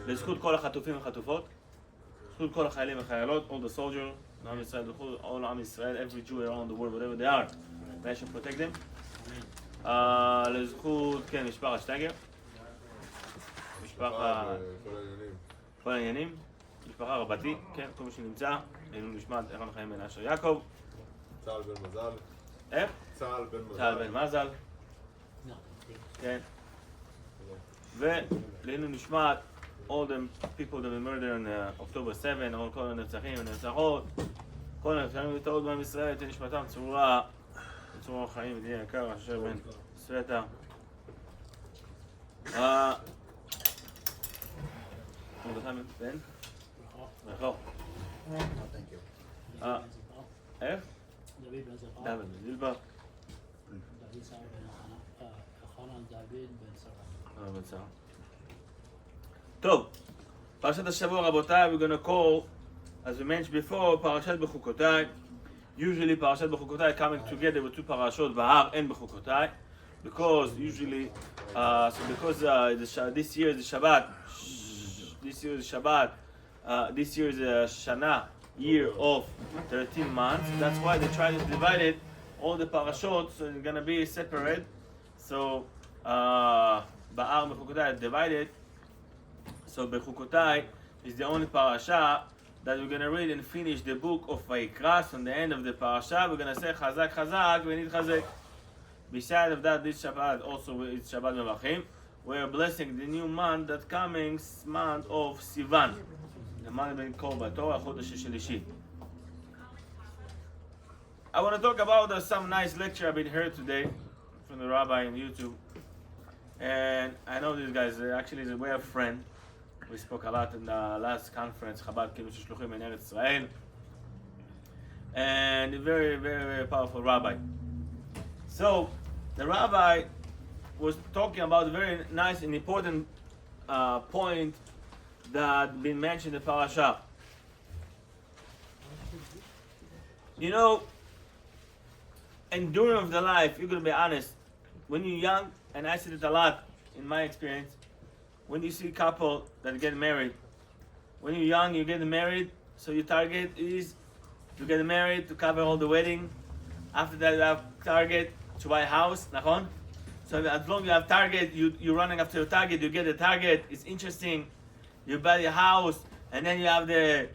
לזכות כל החטופים והחטופות, לזכות כל החיילים והחיילות, all the soldiers, all עם ישראל, every Jew around the world, whatever they are, may I should protect them. לזכות, כן, משפחת שטייגר, משפחה, כל העניינים, משפחה רבתי, כן, כל מי שנמצא, היינו נשמעת ערן חיים בן אשר יעקב. צהל בן מזל. איך? צהל בן מזל. צהל בן מזל. כן. ולנו נשמעת all the people that were murdered on October 7, all כל הנרצחים והנרצחות, כל הנרצחים וטעות בעם ישראל, תהיה נשמתם צרורה חיים ודין יקר, אשר בן סווטה. בן? רחוב. איך? דוד בן זילבר. בן סער. טוב, פרשת השבוע רבותיי, we're going to call, as we mentioned before, Parashat bechukotai. Usually Parashat bechukotai coming together with two parashot, Bahar and bechukotai, because usually, this year is the Shabbat, this year is Shana, year of 13 months. That's why they try to divide it, all the parashot, so it's going to be separate. So, Bahar and bechukotai are divided. So bechukotai is the only parasha that we're going to read and finish the book of Vayikra. So on the end of the parasha, we're going to say Chazak Chazak, we need Chazak. Besides of that, this Shabbat also is Shabbat Mevachim. We are blessing the new month that coming, month of Sivan. The month being called by Torah, Chodesh Shelishi. I want to talk about some nice lecture I've been heard today from the rabbi on YouTube. And I know these guys, actually, we're a friend. We spoke a lot in the last conference, Chabad Kiddush Shluchim in Eretz Israel. And a very, very, very powerful rabbi. So, the rabbi was talking about a very nice and important point that been mentioned in the parasha. You know, enduring of the life, you're going to be honest, when you're young, and I said it a lot in my experience, when you see a couple that get married, when you're young, you get married, so your target is to get married, to cover all the wedding. After that, you have target to buy a house, nachon? So as long as you have target, you're running after your target, you get the target, it's interesting, you buy a house, and then you have the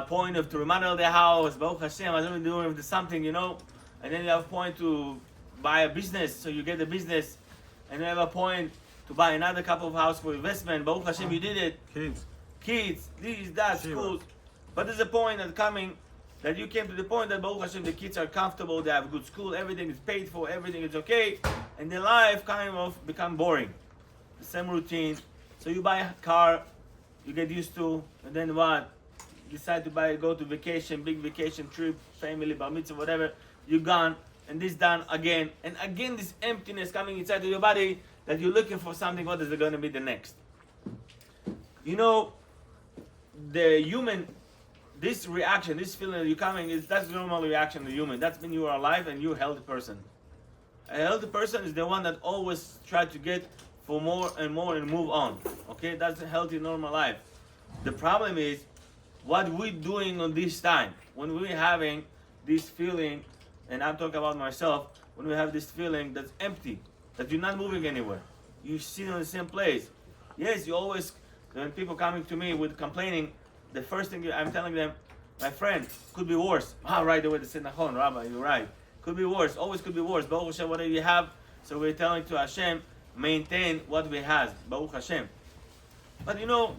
point of to remodel the house, Baruch Hashem, I don't do something, you know, and then you have a point to buy a business, so you get the business, and you have a point to buy another couple of houses for investment. Baruch Hashem, you did it. Kids, this, that, schools. But there's a point that coming, that you came to the point that Baruch Hashem, the kids are comfortable, they have a good school, everything is paid for, everything is okay, and their life kind of become boring. The same routine. So you buy a car, you get used to, and then what? You decide to go to vacation, big vacation trip, family, bar mitzvah, whatever, you're gone, and this done again, and again this emptiness coming inside of your body, that you're looking for something, what is it going to be the next? You know, the human, this reaction, this feeling that you're coming, that's the normal reaction of the human. That's when you are alive and you're a healthy person. A healthy person is the one that always try to get for more and more and move on. Okay, that's a healthy, normal life. The problem is, what we're doing on this time, when we're having this feeling, and I'm talking about myself, when we have this feeling that's empty, that you're not moving anywhere. You sit in the same place. Yes, you always, when people coming to me with complaining, the first thing I'm telling them, my friend, could be worse. Right away they say, Nachon, Rabbi, you're right. Could be worse, always could be worse. Baruch Hashem, whatever you have, so we're telling to Hashem, maintain what we have. Baruch Hashem. But you know,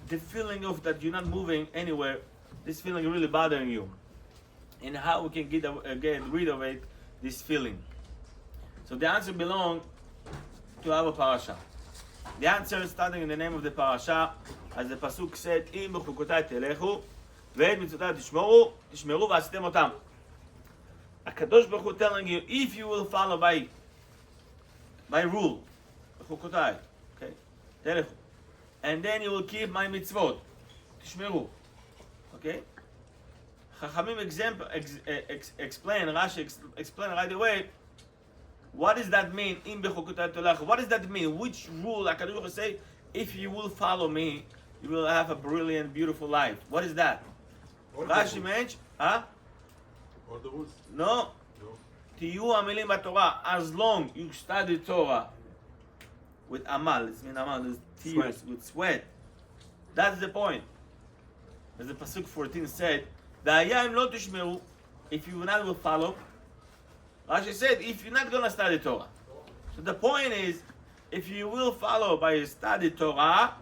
the feeling of that you're not moving anywhere, this feeling really bothering you. And how we can get rid of it, this feeling. So the answer belongs to our parasha. The answer is starting in the name of the parasha, as the pasuk said, "Im bechukotai telechu, ve'et mitzotai tishmeru v'asitem otam." HaKadosh Baruch Hu telling you, if you will follow by rule, bechukotai, okay, telechu, and then you will keep my mitzvot, tishmeru, okay. Chachamim explain, Rashi explain right away. What does that mean? What does that mean? Which rule HaKadosh Baruch Hu say if you will follow me, you will have a brilliant, beautiful life. What is that? Rashi mentioned, Or the woods. No. No. תהיו עמלים בתורה, as long you study Torah with amal, it's mean amal, with tears, with sweat. That's the point. As the Pasuk 14 said, והיה אם לא תשמעו, if you not will follow, Rashi said, if you're not going to study Torah. So the point is, if you will follow by study Torah,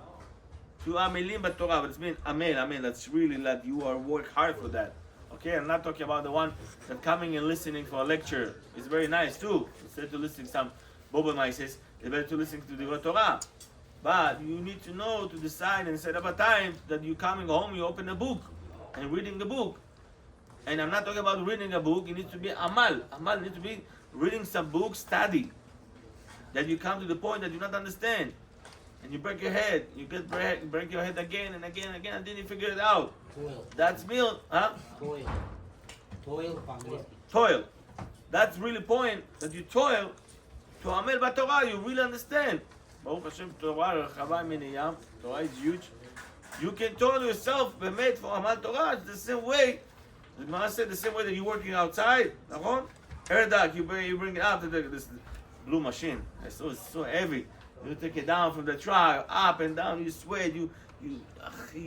to amelim b'Torah, but it's mean amel, that's really that you are work hard for that. Okay, I'm not talking about the one that coming and listening for a lecture is very nice too. Instead of listening some Boba Maises, it's better to listen to the Torah. But you need to know to decide and set up a time that you coming home, you open a book and reading the book. And I'm not talking about reading a book, it needs to be amal. Amal needs to be reading some book, study. That you come to the point that you don't understand. And you break your head, you break your head again and again and again, and then you figure it out. Toil. That's meal, Toil. Toil panglis. Toil. That's really point that you toil to Amel B'Torah, you really understand. Baruch Hashem, Torah Rechava Miniyam, Torah is huge. You can toil yourself, Bemet, for Amal Torah, it's the same way. The Gemara said the same way that you're working outside, Nachon? Erdak, you bring it out to this blue machine. It's so heavy. You take it down from the truck, up and down, you sweat, you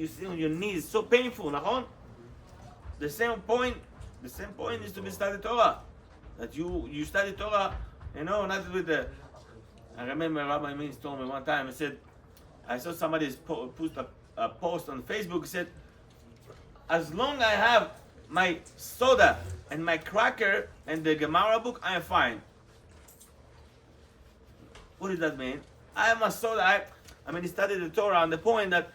sit on your knees, it's so painful, Nachon? The same point is to be study Torah. That you study Torah, not with the. I remember Rabbi Means told me one time. He said, I saw somebody put a post on Facebook. He said, as long as I have my soda and my cracker and the Gemara book, I am fine. What does that mean? I have my soda. He studied the Torah on the point that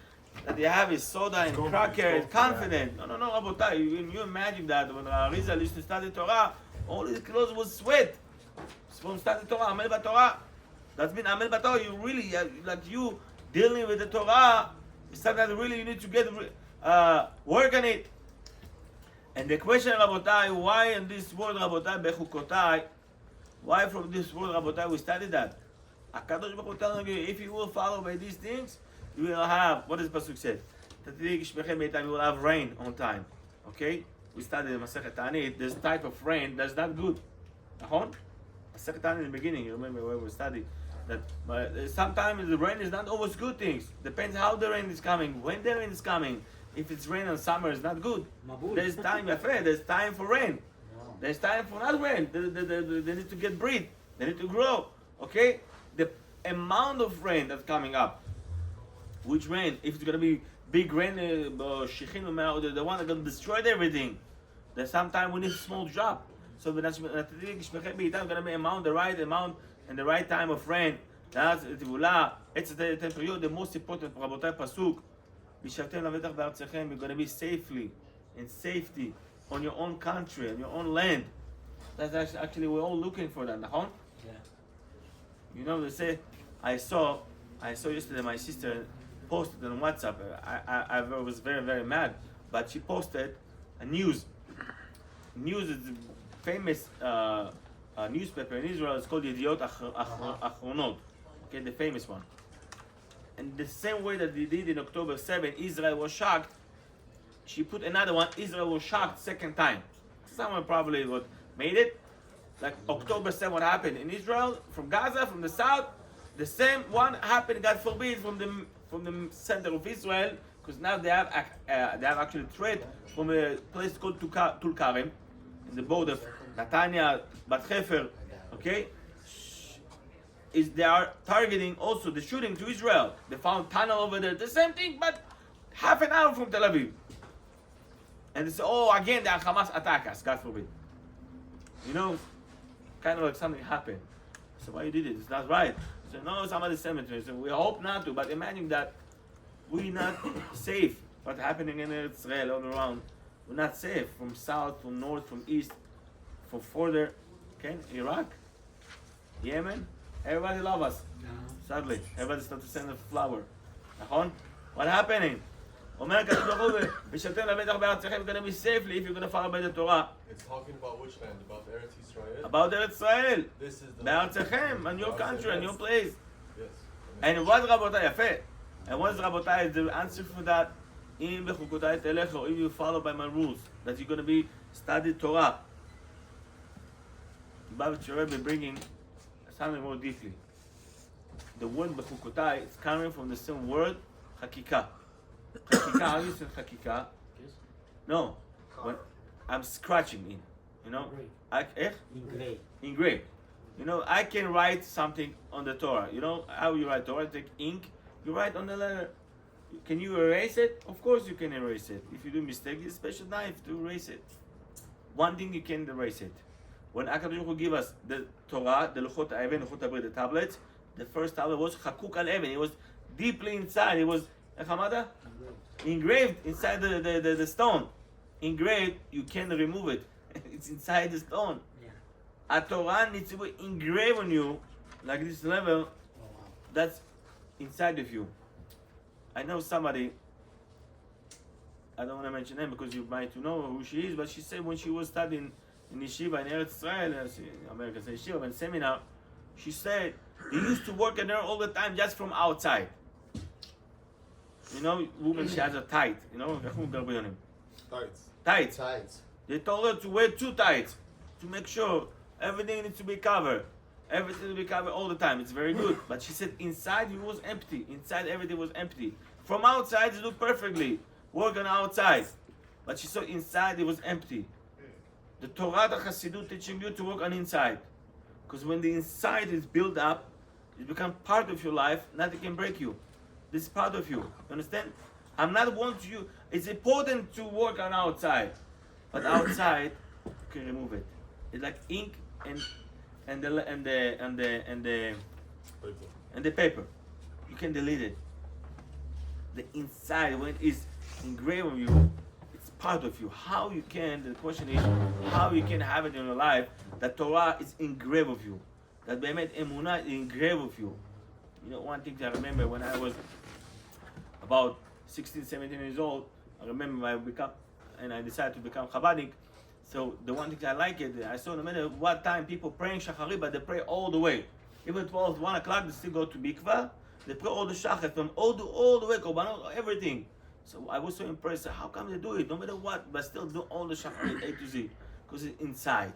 you have his soda and cracker, is confident. No, Rabotai. You imagine that when Arizal used to study Torah, all his clothes was sweat. From study Torah, Amel B'Torah. That's mean Amel B'Torah. You really, like you dealing with the Torah, it's something that really you need to get work on it. And the question, Rabotai, why in this word, Rabotai, bechukotai, why from this word, Rabotai, we study that? HaKadosh Baruch Hu telling you, if you will follow by these things, you will have, what does Pasuk say? You will have rain on time. Okay? We studied Masechet Ta'anit, this type of rain that's not good. Masechet Ta'anit in the beginning, you remember where we studied that sometimes the rain is not always good things. Depends how the rain is coming, when the rain is coming. If it's rain in summer, it's not good. There's time, there's time for rain. There's time for not rain. They need to get breathe. They need to grow. Okay? The amount of rain that's coming up, which rain, if it's going to be big rain, the one that's going to destroy everything, then sometimes we need a small drop. So it's going to be the right amount and the right time of rain. That's the most important Rabotai Pasuk. You're going to be safely, in safety, on your own country, on your own land. That's actually, we're all looking for that, Nahon? Yeah. They say, I saw yesterday my sister posted on WhatsApp. I was very, very mad, but she posted a news. News is a famous newspaper in Israel. It's called Yediot Achronot. Okay, the famous one. And the same way that they did in October 7, Israel was shocked. She put another one. Israel was shocked second time. Someone probably made it. Like October 7, what happened in Israel, from Gaza, from the south, the same one happened, God forbid, from the center of Israel, because now they have actually threat from a place called Tulkarem, in the border of Netanya, Bat Hefer, okay? They are targeting also the shooting to Israel. They found tunnel over there, the same thing, but half an hour from Tel Aviv. And they say, again, the Hamas attack us, God forbid. Kind of like something happened. So why you did it? It's not right. So no, some other cemetery. So we hope not to, but imagine that we're not safe. What's happening in Israel all around? We're not safe from south, from north, from east, from further. Okay, Iraq, Yemen, everybody love us. Sadly, everybody starts to send a flower. What happening? אומר הקדוש ברוך הוא, ושבתם לבטח בארצכם, you're going to be safely if you're going to follow by the Torah. It's talking about which land? About Eretz Israel? About Eretz Israel. This is the בארצכם, on your country, on your place. Yes. And what רבותיי, יפה. And what's Rabotai? The answer for that, in bechukotai telecho, if you follow by my rules, that you're going to be study Torah. Babich Rebbe bringing something more deeply. The word bechukotai is coming from the same word, hakika. Hakika, how do you say hakika? Yes. No, when I'm scratching in, you know, Engraved. Engraved. Engraved. You know, I can write something on the Torah. You know how you write Torah? Take ink, you write on the letter. Can you erase it? Of course you can erase it. If you do mistake, there's a special knife to erase it. One thing you can erase it. When HaKadosh Baruch Hu give us the Torah, the Luchot HaEven, Luchot HaBrit, the tablets, the first tablet was Chakuk al Even. It was deeply inside. It was engraved inside the stone. Engraved, you can't remove it. It's inside the stone. Yeah. A Torah needs to be engraved on you, like this level, Oh, wow. that's inside of you. I know somebody, I don't want to mention name because you might know who she is, but she said when she was studying in Yeshiva in Eretz Israel, America says Yeshiva, in seminar, she said they used to work in there all the time just from outside. You know, woman, she has a tight, you know, Tights. tight. Sides. They told her to wear two tights to make sure everything needs to be covered. Everything will be covered all the time. It's very good. But she said inside it was empty. Inside everything was empty. From outside it looked perfectly. Work on outside. But she saw inside it was empty. The Torah, the Chassidut teaching you to work on inside. Because when the inside is built up, it becomes part of your life, nothing can break you. This is part of you. You understand? I'm not want you. It's important to work on outside. But outside, you can remove it. It's like ink and the paper. You can delete it. The inside, when it is engraved on you, it's part of you. How you can, the question is, how you can have it in your life, that Torah is engraved of you. That Be'emet Emunah is engraved of you. You know, one thing that I remember when I was about 16, 17 years old, I remember I decided to become Chabadnik. So the one thing I like it, I saw no matter what time people praying Shacharit, but they pray all the way. Even 12, 1 o'clock, they still go to Mikvah. They pray all the Shachar from all the way, Korbanot, everything. So I was so impressed. How come they do it? No matter what, but still do all the Shacharit A to Z. Because it's inside.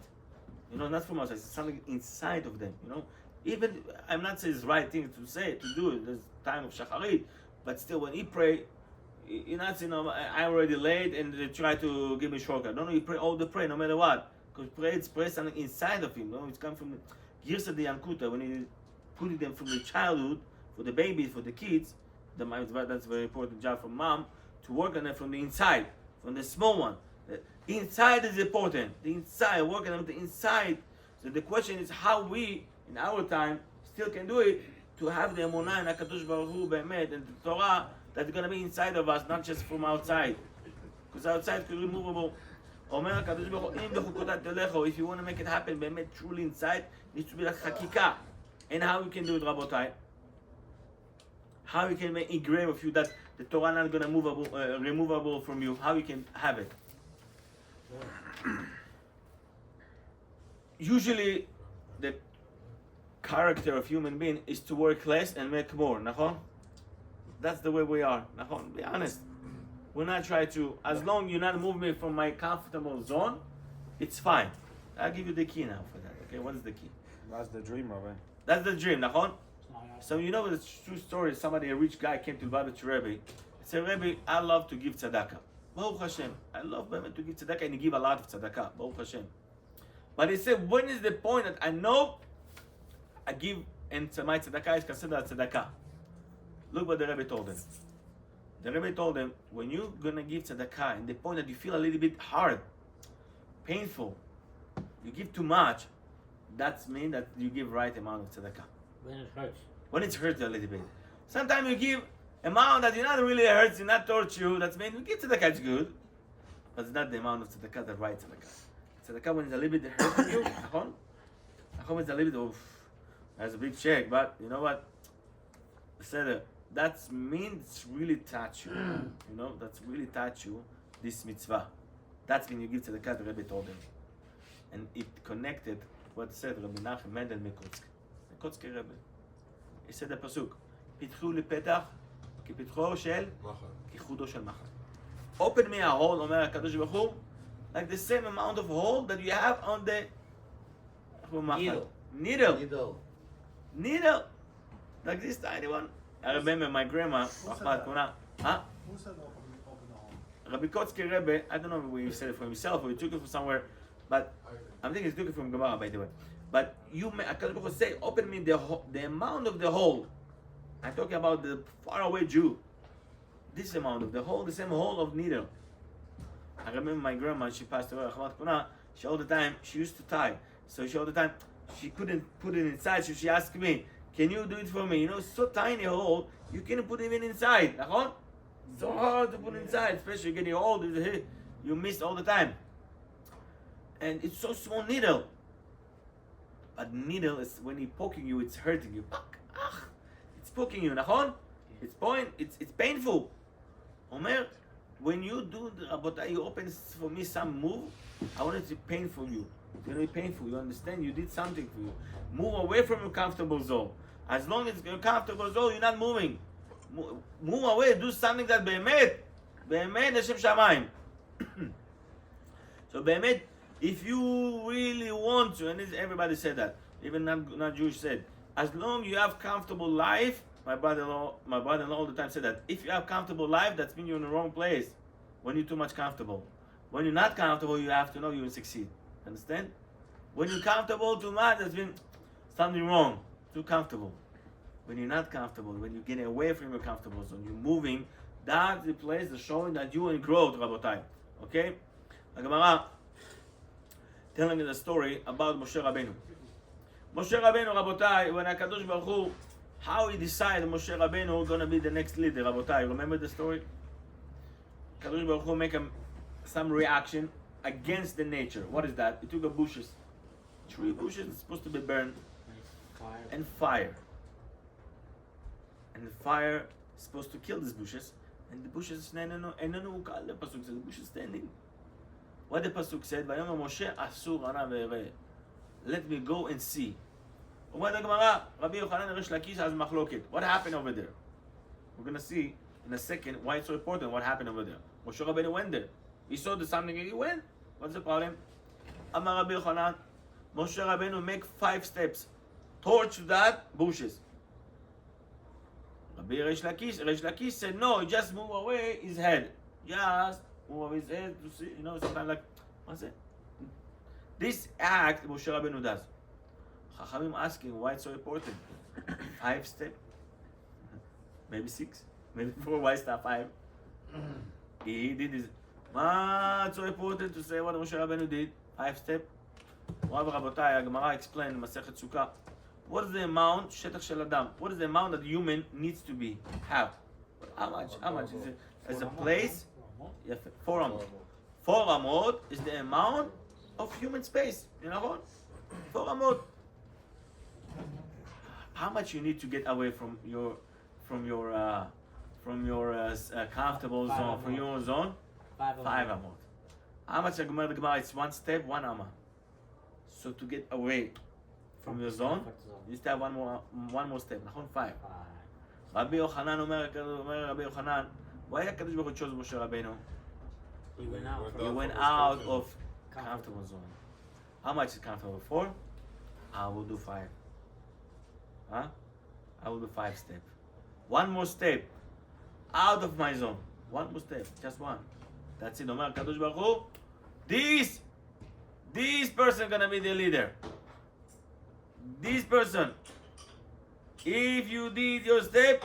You know, not from outside. It's something inside of them. You know, even I'm not saying it's the right thing to say, to do it. There's time of Shacharit. But still, when he pray, you're not saying, no, I'm already late and they try to give me shortcut. No, you pray all the pray, no matter what. Because pray something inside of him. No, it's come from the Girsa de Yankuta, when he put them from the childhood, for the babies, for the kids. That's a very important job for mom, to work on it from the inside, from the small one. The inside is important. The inside, working on the inside. So the question is how we, in our time, still can do it, to have the Emunah and HaKadosh Baruch Hu Be'emet and the Torah that's going to be inside of us, not just from outside. Because outside is removable. Omer HaKadosh Baruch Hu, im bechukotai telecho, if you want to make it happen, Be'emet, truly inside, it needs to be like Hakika. And how you can do it, Rabotai? How you can make engrave of you that the Torah not going to removable from you? How you can have it? Usually, the character of human being is to work less and make more. Nachon? That's the way we are. Nachon? Be honest. We're not trying to. As long you're not moving me from my comfortable zone, it's fine. I'll give you the key now for that. Okay, what is the key? That's the dream, Rabbi. That's the dream. Nachon? So you know the true story. Somebody, a rich guy, came to Babich Rebbe. He said, Rebbe, I love to give tzedakah. Baruch Hashem. I love to give tzedakah, and he give a lot of tzedakah. Baruch Hashem. But he said, when is the point that I know I give, and my tzedakah is considered tzedakah? Look what the Rebbe told him. The Rebbe told him, when you're going to give tzedakah, and the point that you feel a little bit hard, painful, you give too much, that means that you give right amount of tzedakah. When it hurts. When it hurts a little bit. Sometimes you give amount that not really hurts, not torture you, that means you give tzedakah, it's good. But it's not the amount of tzedakah that right tzedakah. Tzedakah when it's a little bit hurting you, nachon? Nachon is a little bit, oof, that's a big check, but you know what? That means it's really touch you. You know, that's really touch you, this mitzvah. That's when you give tzedakah, the Rebbe told him. And it connected what said Rabbi Nachum Mendel Mikotzki. Mikotzki Rebbe. He said the pasuk, Pitchu lepetach כפתחו של, מחל. כחודו של מחל. Open me a hole, אומר הקדוש ברוך הוא, like the same amount of hole that you have on the Needle. needle, like this tiny one. I remember my grandma, Rahmat Kuna, huh? Who said open the hole? Rabbi Kotzke Rebbe, I don't know whether he said it for himself or he took it from somewhere, but I'm thinking he took it from Gemara, by the way. But you may, HaKadosh Baruch Hu say, open me the amount of the hole. I'm talking about the faraway Jew. This amount of the hole, the same hole of needle. I remember my grandma, she passed away, Rahmat Kuna, she all the time, she used to tie. So she all the time, she couldn't put it inside, so she asked me, can you do it for me? You know, so tiny hole, you can't put it even inside. Nachon? So hard to put inside, especially getting old, you miss all the time. And it's so small needle. But needle is when he's poking you, it's hurting you. It's poking you, nachon? It's painful. Omer, when you do the Rabotai, you open for me some move, I want it to be painful you. It's going to be painful. You understand? You did something for you. Move away from your comfortable zone. As long as you're comfortable zone, you're not moving. Move away. Do something that באמת לשם שמיים. So באמת, if you really want to, and everybody said that, even not Jewish said, as long as you have comfortable life, my brother-in-law all the time said that, if you have comfortable life, that means you're in the wrong place. When you're too much comfortable. When you're not comfortable, you have to know you will succeed. Understand? When you're comfortable too much, that's been something wrong. Too comfortable. When you're not comfortable, when you're getting away from your comfortable zone, you're moving, that's the place that's showing that you in growth, Rabotai. Okay? The Gemara telling me the story about Moshe Rabbeinu. Moshe Rabbeinu, Rabotai, when HaKadosh Baruch Hu, how he decided Moshe Rabbeinu was going to be the next leader, Rabotai. Remember the story? HaKadosh Baruch Hu make some reaction against the nature. What is that? He took a bushes, 3 bushes supposed to be burned, and fire. And the fire is supposed to kill these bushes, and the bushes, the pasuk says, the bushes standing. What the pasuk said, "Vayomer Moshe asur ana ve'ereh." Let me go and see. What happened over there? We're gonna see in a second why it's so important. What happened over there? Moshe Rabbeinu went there. He saw the something and he went. What's the problem? Amar Rabbi Yochanan, Moshe Rabbeinu make 5 steps towards that bushes. Rabbi Reish Lakish said no, he just move away his head. Just move away his head to see, sometimes like, what's it? This act Moshe Rabbeinu does. Chachamim asking why it's so important. 5 steps, maybe 6, maybe 4. Why stop 5? He did his. It's so important to say what Moshe Rabbeinu did. 5 steps. Rabotai, Gemara explained in Masechet Sukkah. What is the amount, shetach shel adam? What is the amount that human needs to have? How much? Is it? As a place? 4 amot. 4 amot is the amount of human space. You know what? 4 amot. How much you need to get away from your comfortable zone, from your zone? 5 amot. How much the Gemara? It's 1 step, 1 amma. So to get away from your zone, you just have one more step. 5. Rabbi Yochanan Rabbi Yochanan, why HaKadosh Baruch Hu chose Moshe Rabbeinu? He went out. He went out of comfortable zone. How much is comfortable? 4? I will do 5. Huh? I will do 5 steps. 1 more step out of my zone. 1 more step, just 1. That's it. Omer HaKadosh Baruch Hu, this person gonna be the leader. This person, if you did your step,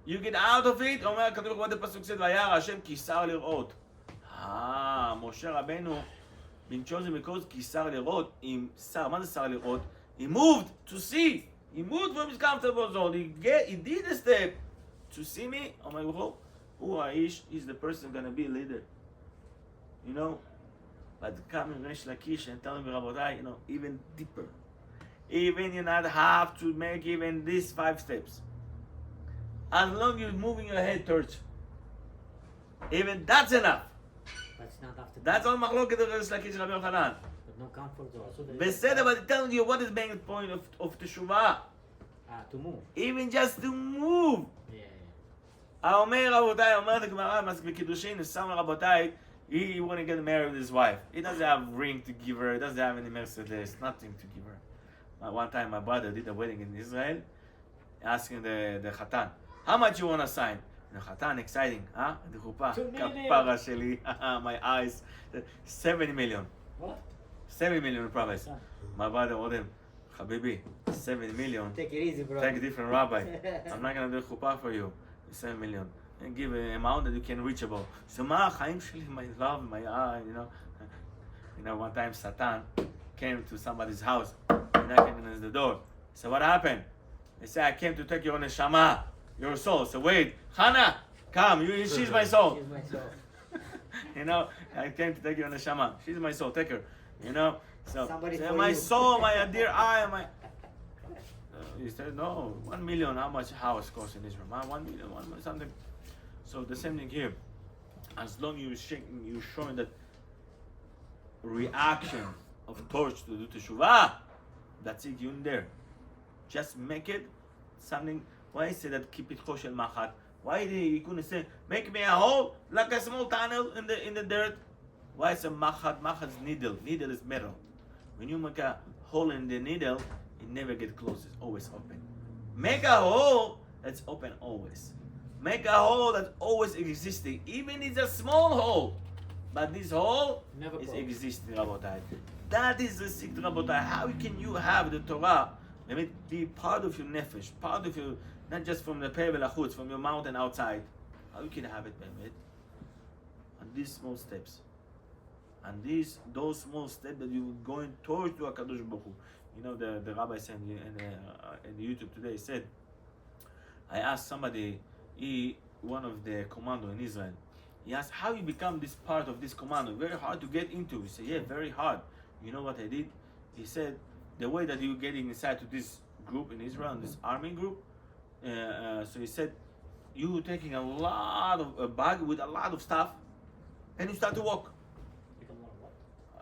you get out of it. אומר כתוב what the pasuk said, וירא השם כיסר לראות. משה רבנו been chosen because כיסר לראות, עם שר, מה זה שר לראות? He moved to see. He moved from his comfortable zone. He did a step to see me. אומר הוא האיש, he's the person gonna be a leader. You know? But coming Reish Lakish and telling me, Rabotai, even deeper. Even you not have to make even these 5 steps. As long as you're moving your head towards, even that's enough. That's not after. That's all machloket of Reish Lakish Rabbi Yochanan. But no comfort zone. Beseder, but telling you what is being the point of teshuvah. To move. Even just to move. Yeah. אומר רבותיי, אומרת הגמרא, בקידושין, some רבותיי, he want to get married with his wife. He doesn't have ring to give her, he doesn't have any Mercedes, nothing to give her. One time my brother did a wedding in Israel, asking the Khatan, how much you want to sign? The Khatan, exciting, huh? The chuppah, 2 million. kapara sheli, my eyes, 70 million. What? 7 million promise. My brother told him, Habibi, 7 million. Take it easy, bro. Take a different rabbi. I'm not gonna do chuppah for you. 7 million. And give an amount that you can reachable. So my chaim sheli, my love, my eye, You know, one time Satan came to somebody's house, knocking on the door. So what happened? He said, I came to take your neshama, your soul. So wait, Hannah, come, she's my soul. She's my soul. I came to take your neshama. She's my soul, take her. So Somebody say, for my you. soul, my dear eye, my. He said, no, 1 million. How much house costs in Israel? 1 million, 1 million, something. So the same thing here. As long as you're showing that reaction of torch to do teshuvah, that's it. You're in there. Just make it something. Why I say that keep it koshel machat? Why you couldn't say make me a hole like a small tunnel in the dirt? Why is a machat? Machat's needle. Needle is metal. When you make a hole in the needle, it never gets closed. It's always open. Make a hole that's open always. Make a hole that's always existing, even it's a small hole. But this hole Never is closed. existing, Rabotai. That is the secret, Rabotai. How can you have the Torah, let it be part of your nefesh, part of your, not just from the pei velachutz, from your mountain outside. How you can have it, Mehmet? On these small steps. And those small steps that you're going towards to HaKadosh Baruch Hu. The rabbi said in the YouTube today, said, I asked somebody, one of the commando in Israel, he asked, how you become this part of this commando? Very hard to get into. He said, yeah, very hard. You know what I did? He said, the way that you're getting inside to this group in Israel, this army group, so he said, you taking a bag with a lot of stuff, and you start to walk.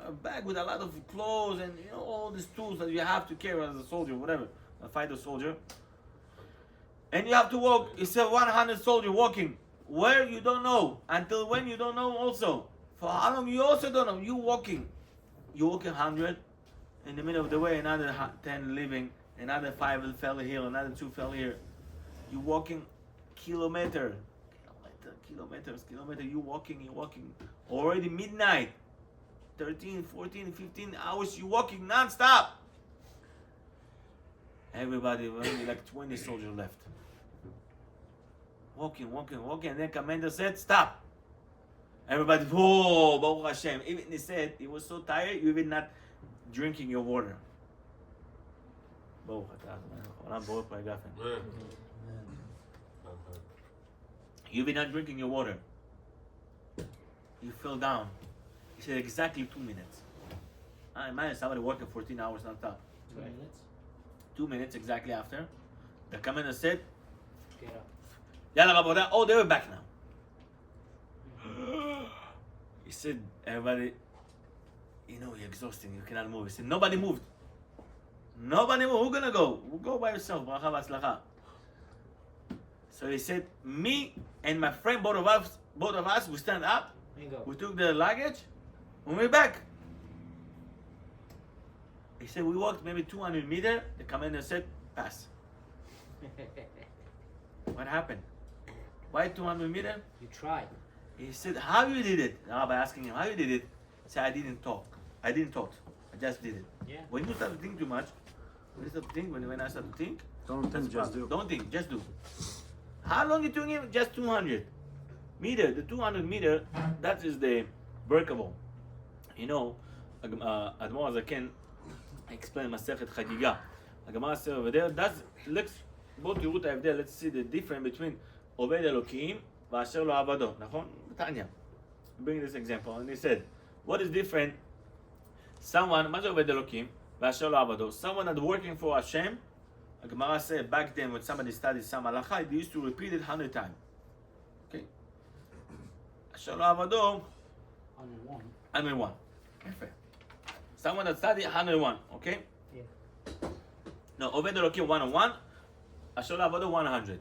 A bag with a lot of clothes and all these tools that you have to carry as a soldier, whatever, a fighter soldier. And you have to walk. He said 100 soldiers walking. Where you don't know. Until when you don't know also. For how long you also don't know. You walking. You walking 100. In the middle of the way, another 10 leaving. Another 5 fell here. Another 2 fell here. You walking kilometers. You walking. Already midnight. 13, 14, 15 hours you walking non-stop. Everybody, only like 20 soldiers left. Walking, and then commander said, stop. Everybody, whoa, Baruch Hashem. Even he said, he was so tired, you even not drinking your water. Baruch Hashem. You be not drinking your water. You fell down. He said exactly 2 minutes. I imagine somebody working 14 hours non-stop. 2 minutes. 2 minutes exactly after. The commander said, Get up. Yalla Rabotai. Oh, they were back now. He said, everybody, you're exhausting. You cannot move. He said, nobody moved. Who's gonna go? We'll go by yourself. Bracha v'atzlacha. So he said, me and my friend, both of us, we stand up. Bingo. We took the luggage. When we're back, he said we walked maybe 200 meters. The commander said, pass. What happened? Why 200 meters? You tried. He said, how you did it? The rabbi asking him, how you did it? He said, I didn't talk. I just did it. Yeah. When you start to think too much, when I start to think, Don't think, just do. Don't think, just do. How long you doing it? Just 200 meter. The 200 meter, that is the breakable. Admor Zaken explain Masechet Chagiga. Gemara says over there, let's see the difference between Oved Elokim ואשר לא עבדו, נכון? בתניא. Bring this example, and he said, what is different? Someone, מה זה עובד אלוקים? ואשר לא עבדו. Someone that working for Hashem, Gemara said back then when somebody studied some halacha, they used to repeat it 100 times. Okay? אשר לא עבדו, 101. 101. יפה. Someone that studied 101, okay? Yeah. No, עובד אלוקים 101, אשר לא עבדו 100.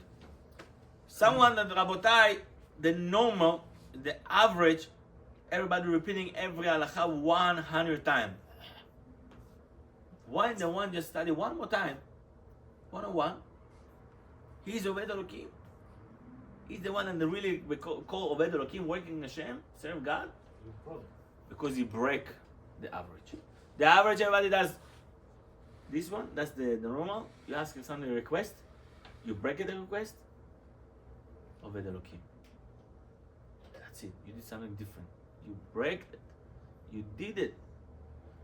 Someone that Rabotai, the normal, the average, everybody repeating every halacha 100 times. Why the one just study one more time? 101. He's Oved Elokim. He's the one that really we call Oved Elokim, working Hashem, serve God. Your brother. Because he break the average. The average, everybody does this one. That's the normal. You ask him something, request. You break it, the request. Oved Elokim. That's it. You did something different. You break it. You did it.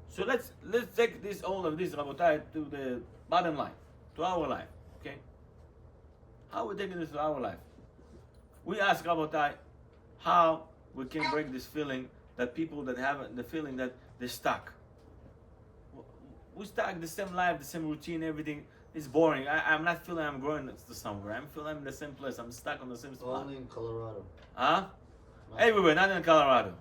So let's take this all of this Rabotai to the bottom line, to our life. Okay? How we taking this to our life? We ask Rabotai how we can break this feeling that people that have the feeling that they're stuck. We stuck the same life, the same routine, everything is boring. I'm not feeling I'm growing to somewhere. I'm feeling I'm in the same place. I'm stuck on the same spot. Only in Colorado. Huh? Everywhere, not in Colorado.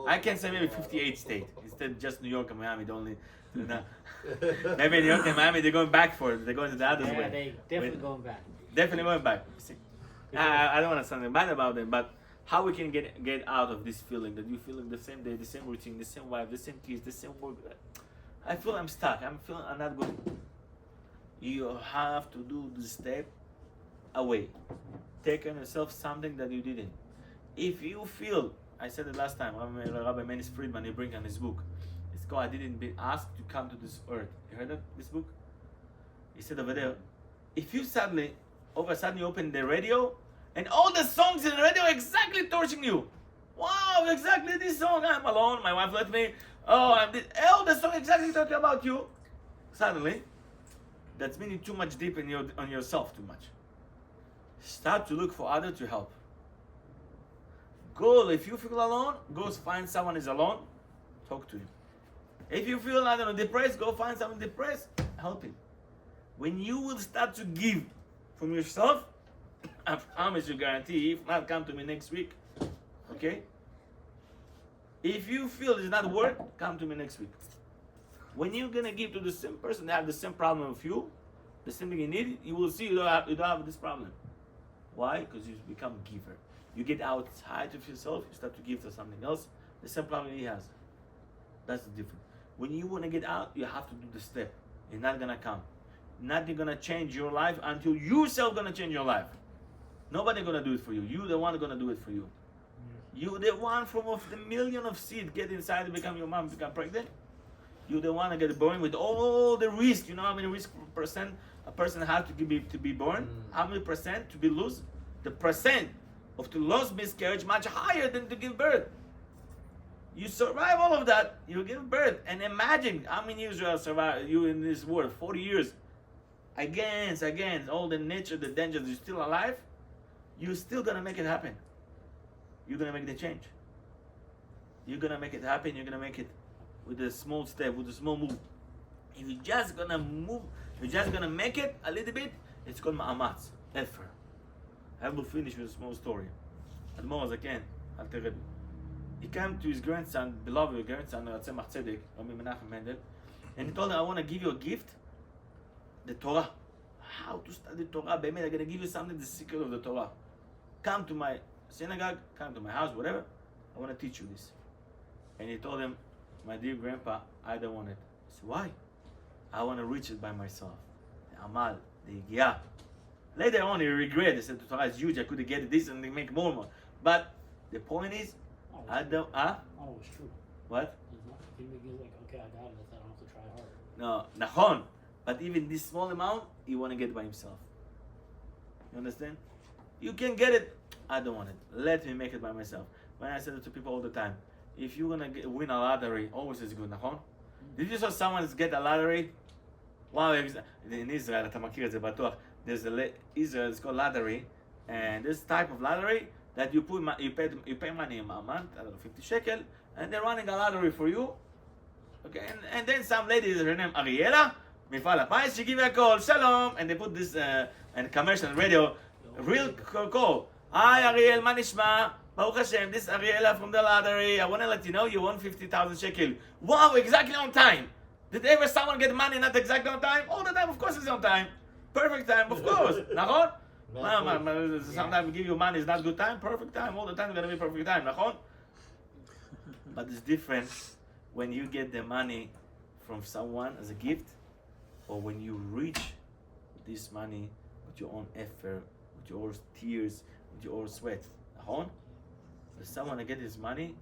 I can say maybe 58 states instead of just New York and Miami. Only, maybe New York and Miami they're going back for it. They're going to the other way. Yeah, they definitely going back. Definitely going back. See, I don't want to say something bad about them, but how we can get out of this feeling that you feel like the same day, the same routine, the same wife, the same kids, the same work. I feel I'm stuck. I'm not good. You have to do the step away. Take on yourself something that you didn't. If you feel, I said it last time, Rabbi Menis Friedman, he bring on his book. It's called I Didn't Be Asked to Come to This Earth. You heard of this book? He said over there, if you suddenly, all of a sudden you open the radio, and all the songs in the radio are exactly torching you. Wow, exactly this song. I'm alone, my wife left me. Oh, all the songs exactly talking about you. Suddenly, that's meaning too much deep on yourself too much. Start to look for others to help. Go, if you feel alone, go find someone who's alone, talk to him. If you feel, I don't know, depressed, go find someone depressed, help him. When you will start to give from yourself, I promise you, guarantee, if not, come to me next week. Okay? If you feel it's not work, come to me next week. When you're gonna give to the same person that have the same problem with you, the same thing you need, you will see you don't have this problem. Why? Because you become a giver. You get outside of yourself, you start to give to something else, the same problem he has. That's the difference. When you want to get out, you have to do the step. It's not gonna come. Nothing gonna change your life until you yourself gonna change your life. Nobody gonna do it for you. You the one gonna do it for you. You the one from of the million of seed get inside and become your mom, become pregnant. You the one that get born with all the risk. You know how many risk percent a person has to be born? How many percent to be lose? The percent of to lose miscarriage much higher than to give birth. You survive all of that, you give birth, and imagine how many years you have survived you in this world, 40 years. Against all the nature, the dangers, you're still alive, you're still gonna make it happen. You're gonna make the change. You're gonna make it happen, you're gonna make it with a small step, with a small move. If you're just gonna move, you're just gonna make it a little bit, it's called ma'amatz, effort. I will finish with a small story. Admor Zaken, Al Terebi. He came to his grandson, beloved grandson, Tzemach Tzedek, Rabbi Menachem Mendel, and he told him, I want to give you a gift, the Torah. How to study Torah? Be'emet, I'm going to give you something, the secret of the Torah. Come to my synagogue, come to my house, whatever. I want to teach you this. And he told him, my dear grandpa, I don't want it. He said, why? I want to reach it by myself. The Amal, the Higiyah. Later on, he regretted. He said, the Torah is huge, I could get this and make more. But the point is, I don't, Oh, it's true. What? You're like, okay, I got it. I don't have to try harder. No, Nahon. But even this small amount, you want to get by himself. You understand? You can get it. I don't want it. Let me make it by myself. When I said it to people all the time, if you're going to win a lottery, always is good, Nahon? Did you saw someone get a lottery? Wow, in Israel, אתה מכיר את זה בטוח. There's Israel, it's called lottery. And this type of lottery, that you pay money a month, I don't know, 50 shekel, and they're running a lottery for you. Okay, and then some lady, her name Ariela, Mifal Apais, she give you a call, Shalom, and they put this and commercial radio, real call. Hi Ariel, מה נשמע? Baruch Hashem, this is Ariela from the lottery. I want to let you know you won 50,000 shekel. Wow, exactly on time. Did ever someone get money not exactly on time? All the time, of course it's on time. Perfect time, of course. נכון? Sometimes give you money is not good time, perfect time, all the time is gonna be perfect time, נכון? But it's different when you get the money from someone as a gift, or when you reach this money with your own effort, with your own tears, with your own sweat, נכון? If someone that gets his money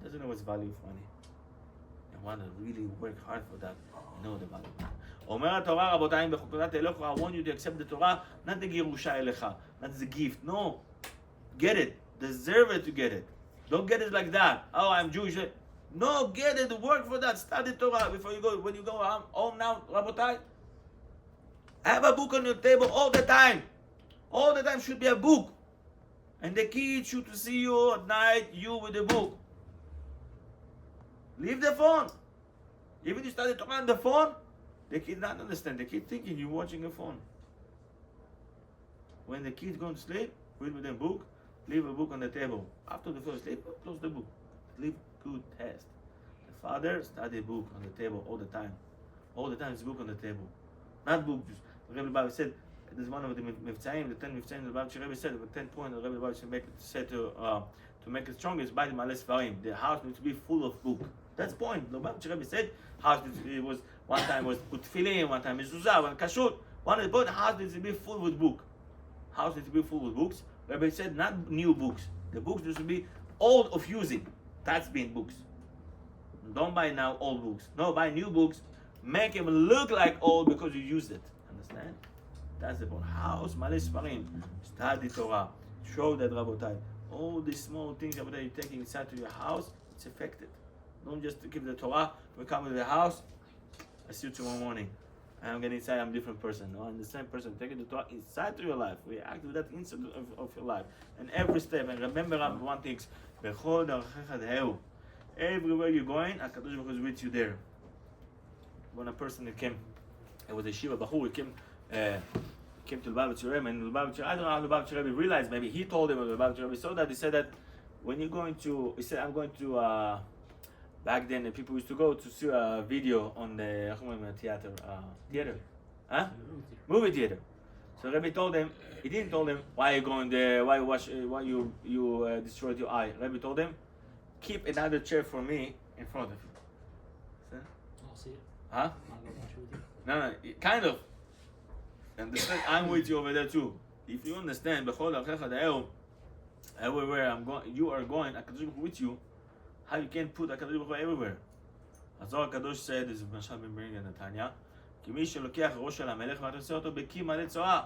doesn't know what's value of money, and want to really work hard for that, know the value. אומר התורה, רבותיי, אם בחוקות אלוהיך, I want you to accept the Torah, not the גירושה אליך, not the gift. No, get it, deserve it to get it. Don't get it like that. Oh, I'm Jewish. No, get it, work for that, study Torah before you go. When you go home now, רבותיי, have a book on your table all the time. All the time should be a book. And the kids should see you at night, you with the book. Leave the phone. Even if you study Torah on the phone, the kid not understand. The kid thinking you're watching a phone. When the kids go to sleep, read with them book, leave a book on the table. After the first sleep, close the book. Leave good test. The father study book on the table all the time. All the time is book on the table. Not book. The Rebbe Baba said, there's one of the מבצעים, the 10 מבצעים, the Rebbe said, the 10 points the Rebbe Baba said to make it stronger is by the male ספרים. The house needs to be full of book. That's the point. The Rebbe said, house needs to be, was one time was put tefillin, one time mezuzah, one kashrut. One of the point, house needs to be full with book. House needs to be full with books. Rebbe said, not new books. The books need to be old of using. That's being books. Don't buy now old books. No, buy new books. Make them look like old because you used it. Understand? That's the point. House, male ספרים. Study Torah. Show that, רבותיי. All these small things that you're taking inside to your house, it's affected. Don't just give the Torah. We come to the house. I see you tomorrow morning. And I'm getting inside. I'm a different person. No, I'm the same person. Taking the Torah inside to your life. We act with that inside of your life. And every step. And remember one thing. בכל דרכיך דההו. Everywhere you're going, הקדוש ברוך הוא is with you there. When a person that came, it was a Shiva Bahur, he came to the Lubavitcher Rebbe, and I don't know how the Lubavitcher Rebbe realized, maybe he told him, or the Lubavitcher Rebbe saw that, he said that when you're going to, he said, I'm going to, back then, people used to go to see a video on the theater, huh? Movie theater. So Rebbe told him, he didn't tell him, why are you going there, why you destroyed your eye. Rebbe told him, keep another chair for me in front of you. I'll see it. Huh? I'll go watch it with you. No, kind of. Understand? I'm with you over there too. If you understand, בכל דרכיך דההו, everywhere you are going, הקדוש ברוך הוא with you. How you can put הקדוש ברוך הוא everywhere? הזוהר הקדוש said, this is משל בן ברינגן נתניה, כי מי שלוקח ראש של המלך ואתה עושה אותו בקיא מלא צואה.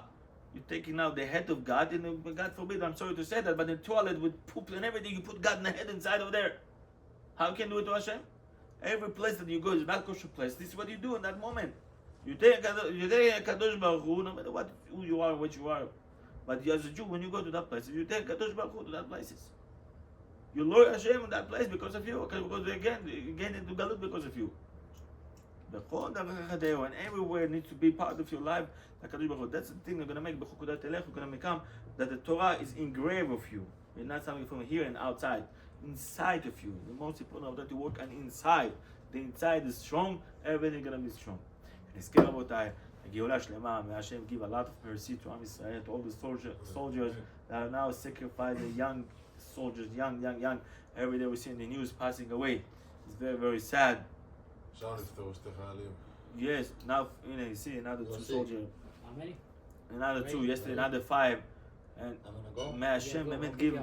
You're taking out the head of God, and God forbid, I'm sorry to say that, but in the toilet with poop and everything, you put God in the head inside of there. How can you do it to Hashem? Every place that you go is not kosher place. This is what you do in that moment. You take Kadosh Baruch Hu, no matter who you are, what you are. But as a Jew, when you go to that place, you take Kadosh Baruch Hu to that places. You Lord Hashem in that place because of you. Because again into Galut because of you. And everywhere needs to be part of your life. That's the thing they're going to make. We're going to become that the Torah is engraved of you. It's not something from here and outside. Inside of you. The most important of that to work on inside. The inside is strong. Everything is going to be strong. נזכה רבותיי, הגאולה שלמה, may Hashem give a lot of mercy to Am Yisrael, to all the soldiers that are now sacrificing, young soldiers, young. Every day we see in the news passing away. It's very, very sad. Yes, now you see another two soldiers. How many? Another two, yesterday another 5. And may Hashem באמת give.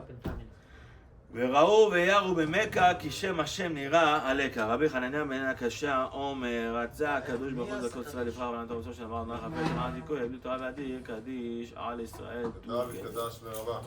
וראו ויראו במכה כי שם השם נראה עליך. רבי חנניה בן הקשה אומר, רצה הקדוש ברוך הוא לזכות ישראל לבחר ולנתו בסוף של דבר נח הפשע אמרתי כה יבלו תורה ועדי קדיש על ישראל.